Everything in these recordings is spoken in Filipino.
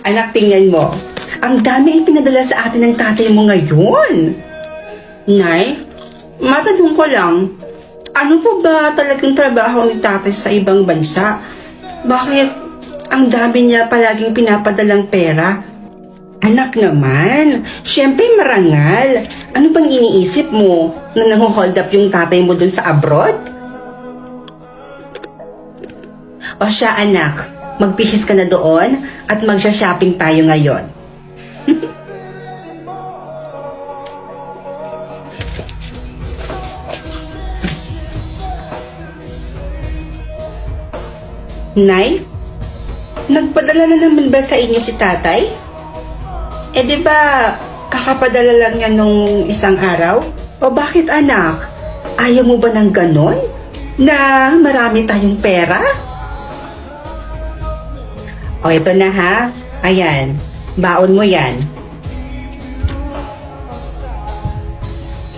Anak, tingnan mo. Ang dami ipinadala sa atin ng tatay mo ngayon. Nay, matanong ko lang, ano po ba talagang trabaho ni tatay sa ibang bansa? Bakit ang dami niya palaging pinapadalang pera? Anak naman, syempre marangal. Ano bang iniisip mo na nang-hold up yung tatay mo dun sa abroad? O siya anak, magbihis ka na doon at magsha-shopping tayo ngayon. Nay, nagpadala na naman ba sa inyo si tatay? Eh di ba kakapadala lang niya nung isang araw? O bakit anak? Ayaw mo ba ng ganon? Na marami tayong pera? O ito na ha. Ayan. Baon mo yan.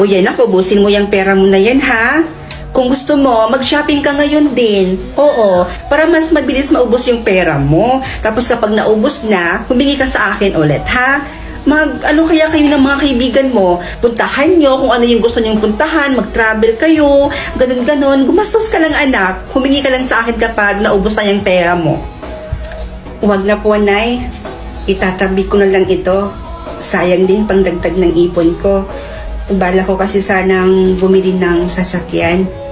O yan ako, ubusin mo yung pera mo na yan ha. Kung gusto mo, mag-shopping ka ngayon din. Oo, para mas mabilis maubos yung pera mo. Tapos kapag naubos na, humingi ka sa akin ulit, ha? Ano kaya kayo ng mga kaibigan mo? Puntahan nyo kung ano yung gusto nyong puntahan, mag-travel kayo, ganun-ganon. Gumastos ka lang anak, humingi ka lang sa akin kapag naubos na yung pera mo. Huwag na po, Nay. Itatabi ko na lang ito. Sayang din pang dagdag ng ipon ko. Bala ko kasi sanang bumili ng sasakyan.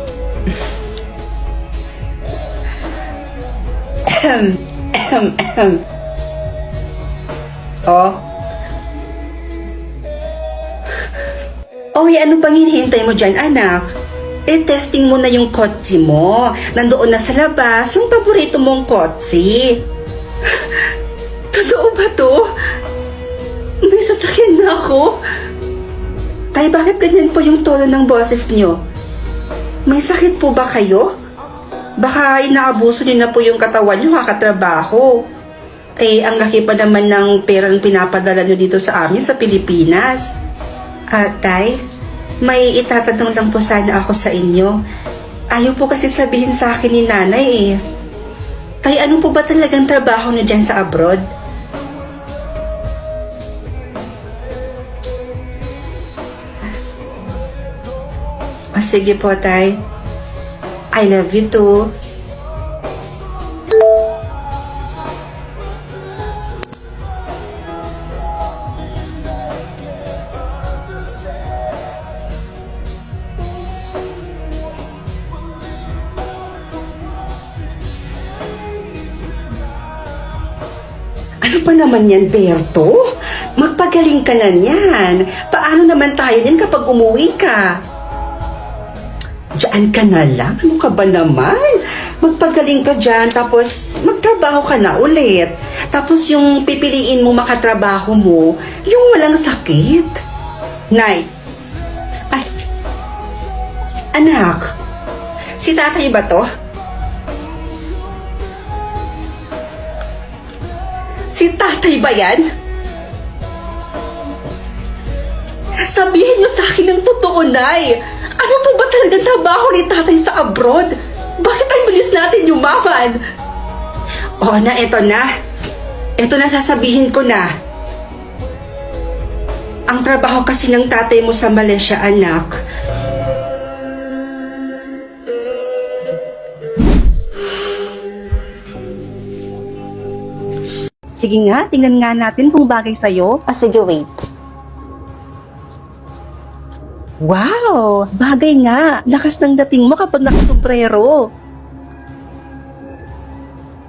Oh. Oy, ano pang hinihintay mo dyan, anak? Eh, testing mo na yung kotse mo. Nandoon na sa labas yung paborito mong kotse. Totoo ba to? May sasakyan na ako. Tay, bakit ganyan po yung tono ng boses nyo? May sakit po ba kayo? Baka inaabuso niyo na po yung katawan nyo kakatrabaho. Eh, ang laki pa naman ng perang pinapadala nyo dito sa amin sa Pilipinas. Tay, may itatanong lang po sana ako sa inyo. Ayaw po kasi sabihin sa akin ni nanay eh. Tay, ano po ba talagang trabaho nyo dyan sa abroad? Sige po, Tay. I love you too. Ano pa naman yan, Berto? Magpagaling ka na yan. Paano naman tayo yan kapag umuwi ka? Diyan ka na lang? Ano ka ba naman? Magpagaling ka dyan, tapos magtrabaho ka na ulit. Tapos yung pipiliin mo makatrabaho mo, yung walang sakit. Nay, ay, anak, si tatay ba to? Si tatay ba yan? Sabihin niyo sa akin ng totoo, Nay. Ano po ba talagang trabaho ni tatay sa abroad? Bakit ang bilis natin yumaman? Oo na, eto na. Eto na, sasabihin ko na. Ang trabaho kasi ng tatay mo sa Malaysia, anak. Sige nga, tingnan nga natin kung bagay sa'yo. Sige, wait. Wow! Bagay nga! Lakas ng dating mo kapag nakasombrero.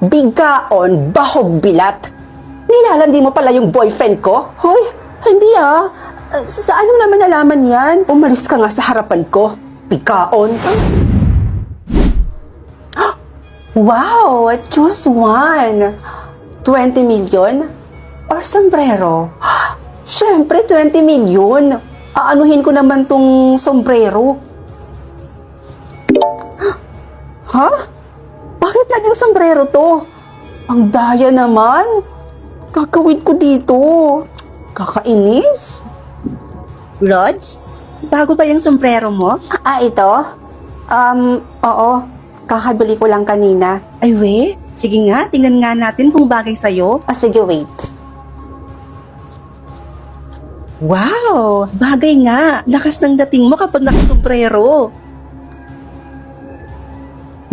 Bigaon, bahog bilat. Nilalandi mo pala yung boyfriend ko? Hoy, hindi ah. Saan mo naman nalaman yan? Umalis ka nga sa harapan ko. Bigaon. Wow! Choose one. 20 million? Or sombrero? Siyempre, 20 million. Aanuhin ko naman tong sombrero. Ha? Bakit naging sombrero to? Ang daya naman. Kakawid ko dito. Kakainis. Rods, bago ba yung sombrero mo? Ito? Oo. Kakabili ko lang kanina. Ay, we? Sige nga, tingnan nga natin kung bagay sa'yo. Sige, wait. Wow! Bagay nga. Lakas ng dating mo kapag nakasombrero.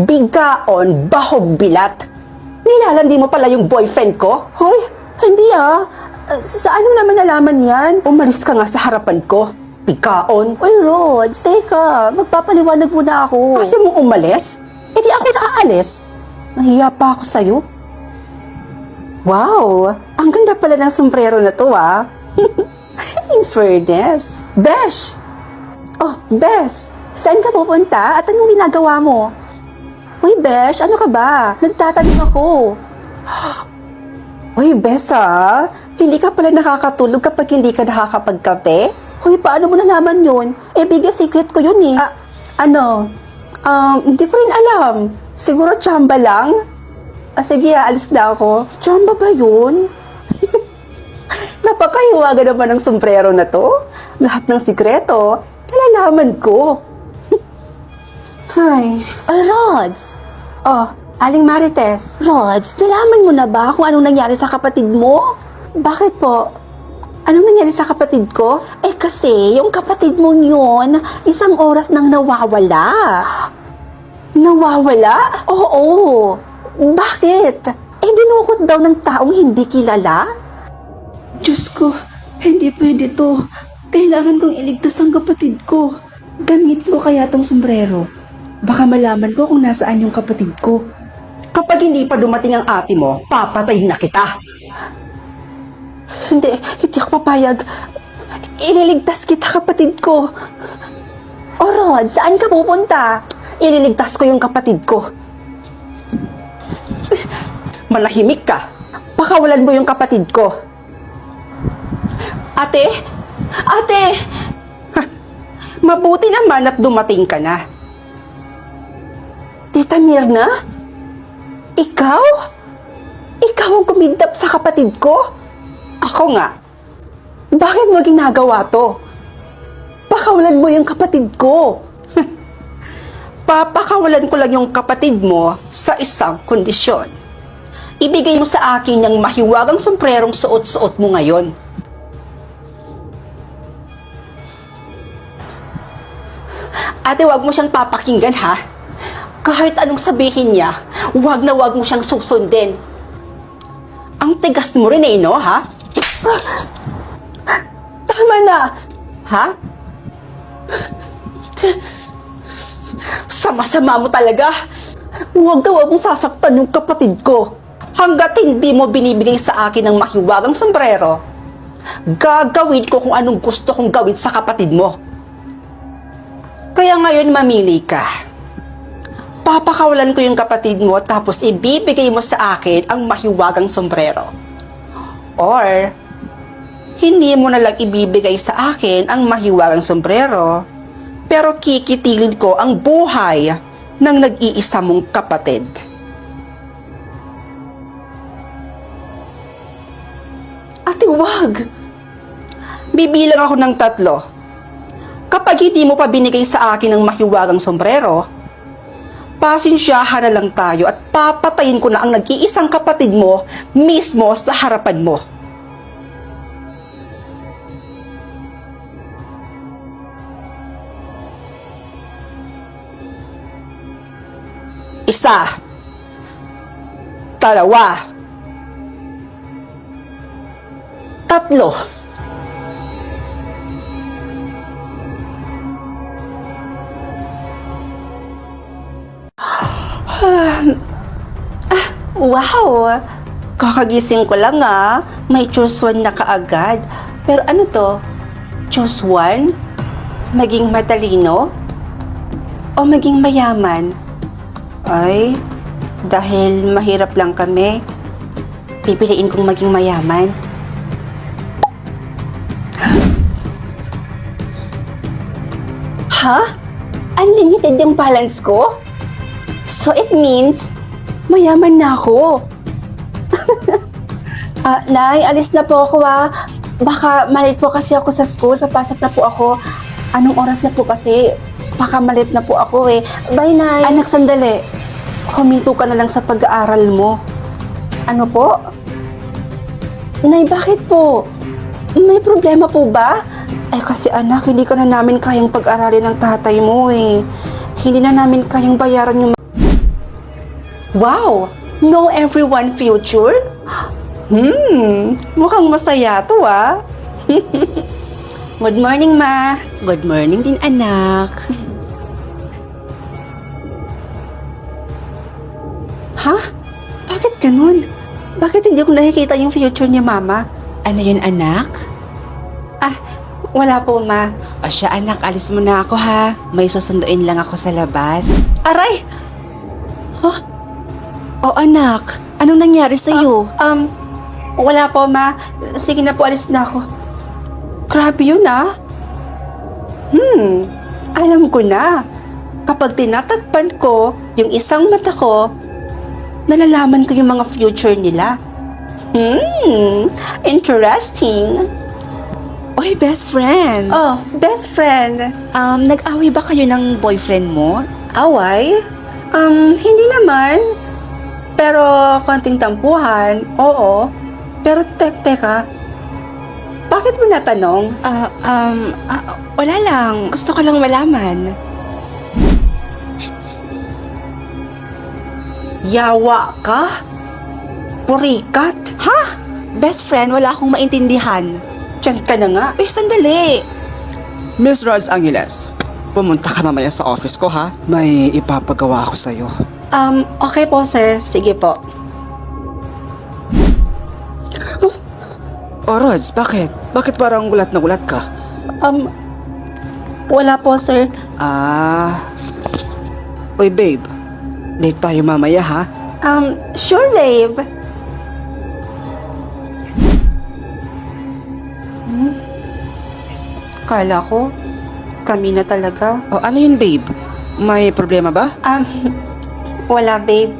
Bigaon, bahog bilat. Nilalandi mo pala yung boyfriend ko? Hoy, hindi ah. Saan mo naman nalaman yan? Umalis ka nga sa harapan ko. Bigaon. Uy, Rods, teka. Magpapaliwanag muna ako. Ayaw mong umalis? Eh di ako naaalis. Nahiya pa ako sa'yo. Wow! Ang ganda pala ng sombrero na to ah. In fairness. Besh! Oh, Besh! Saan ka pupunta at anong ginagawa mo? Uy, Besh, ano ka ba? Nagtatanong ako. Uy, Besh ah, hindi ka pala nakakatulog kapag hindi ka nakakapagkape? Uy, paano mo nalaman yun? Eh, biggest secret ko yun eh. Hindi ko rin alam. Siguro tsamba lang? Sige, alis na ako. Tsamba ba yun? Napakahiwaga naman ng sombrero na to. Lahat ng sikreto, nalalaman ko. Ay, Rods! Oh, Aling Marites. Rods, nalaman mo na ba kung anong nangyari sa kapatid mo? Bakit po? Anong nangyari sa kapatid ko? Eh kasi, yung kapatid mong yun, isang oras nang nawawala. Nawawala? Oo. Bakit? Eh, dinukot daw ng taong hindi kilala? Diyos ko, hindi pwede to. Kailangan kong iligtas ang kapatid ko. Gamitin ko kaya tong sombrero. Baka malaman ko kung nasaan yung kapatid ko. Kapag hindi pa dumating ang ate mo, papatayin na kita. Hindi ako papayag. Ililigtas kita, kapatid ko. O Rod, saan ka pupunta? Ililigtas ko yung kapatid ko. Manahimik ka. Pakawalan mo yung kapatid ko. Ate? Ate! Mabuti naman at dumating ka na. Tita Mirna? Ikaw? Ikaw ang kumidnap sa kapatid ko? Ako nga. Bakit mo ginagawa to? Pakawalan mo yung kapatid ko. Papakawalan ko lang yung kapatid mo sa isang kondisyon. Ibigay mo sa akin yung mahiwagang sombrerong suot-suot mo ngayon. Ate, wag mo siyang papakinggan ha. Kahit anong sabihin niya, wag na wag mo siyang susundin. Ang tigas mo rin no, ha? Tama na! Ha? Sama-sama mo talaga. Huwag na huwag mong sasaktan yung kapatid ko. Hanggat hindi mo binibigay sa akin ang mahiwagang sombrero, gagawin ko kung anong gusto kong gawin sa kapatid mo. Kaya ngayon mamili ka. Papakawalan ko yung kapatid mo tapos ibibigay mo sa akin ang mahiwagang sombrero. Or, hindi mo na lang ibibigay sa akin ang mahiwagang sombrero, pero kikitilin ko ang buhay ng nag-iisa mong kapatid. Ate, wag! Bibilang ako ng 3. Kapag hindi mo pa binigay sa akin ang mahiwagang sombrero, pasensyahan na lang tayo at papatayin ko na ang nag-iisang kapatid mo mismo sa harapan mo. Isa, 2, 3. Wow! Kakagising ko lang may choose 1 na kaagad. Pero ano to? Choose 1? Maging matalino? O maging mayaman? Ay, dahil mahirap lang kami, pipiliin kong maging mayaman. Ha? Unlimited yung balance ko? So it means, mayaman na ako. Nay, alis na po ako Baka malit po kasi ako sa school. Papasok na po ako. Anong oras na po kasi? Baka malit na po ako Bye, Nay. Anak, sandali. Huminto ka na lang sa pag-aaral mo. Ano po? Nay, bakit po? May problema po ba? Eh kasi anak, hindi ka na namin kayang pag-aralin ng tatay mo eh. Hindi na namin kayang bayaran yung... Wow! Know everyone future? Mukhang masaya to ah. Good morning, Ma. Good morning din, anak. Ha? Bakit ganun? Bakit hindi ko nakikita yung future niya, Mama? Ano yun, anak? Ah, wala po, Ma. O siya, anak, alis mo na ako ha. May susunduin lang ako sa labas. Aray! O anak, anong nangyari sa'yo? Wala po, Ma. Sige na po, alis na ako. Grabe yun, ah. Alam ko na. Kapag tinatakpan ko yung isang mata ko, nalalaman ko yung mga future nila. Interesting. Oy, best friend. Oh, best friend. Nag-away ba kayo ng boyfriend mo? Away? Hindi naman. Pero konting tampuhan, oo. Pero teka. Bakit mo natanong? Wala lang. Gusto ko lang malaman. Yawa ka? Purikat? Ha? Best friend, wala akong maintindihan. Diyan ka na nga. Eh, sandali. Miss Rose Angeles, pumunta ka mamaya sa office ko ha. May ipapagawa ako sa'yo. Okay po, sir. Sige po. Oh, Rods, bakit? Bakit parang gulat na gulat ka? Wala po, sir. Oy, babe. Date tayo mamaya ha. Sure, babe. Kala ko, kami na talaga. O, ano yun, babe? May problema ba? Wala, babe.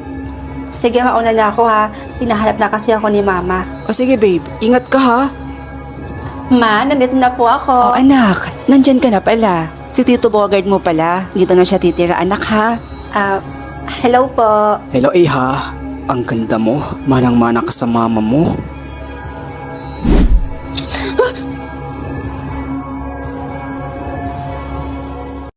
Sige, mauna na ako ha. Hinahanap na kasi ako ni Mama. O, sige, babe. Ingat ka ha. Ma, nandito na po ako. O anak, nandyan ka na pala. Si Tito Bogard mo pala. Dito na siya titira, anak ha. Hello po. Hello, Iha. Ang ganda mo. Manang-mana ka sa mama mo.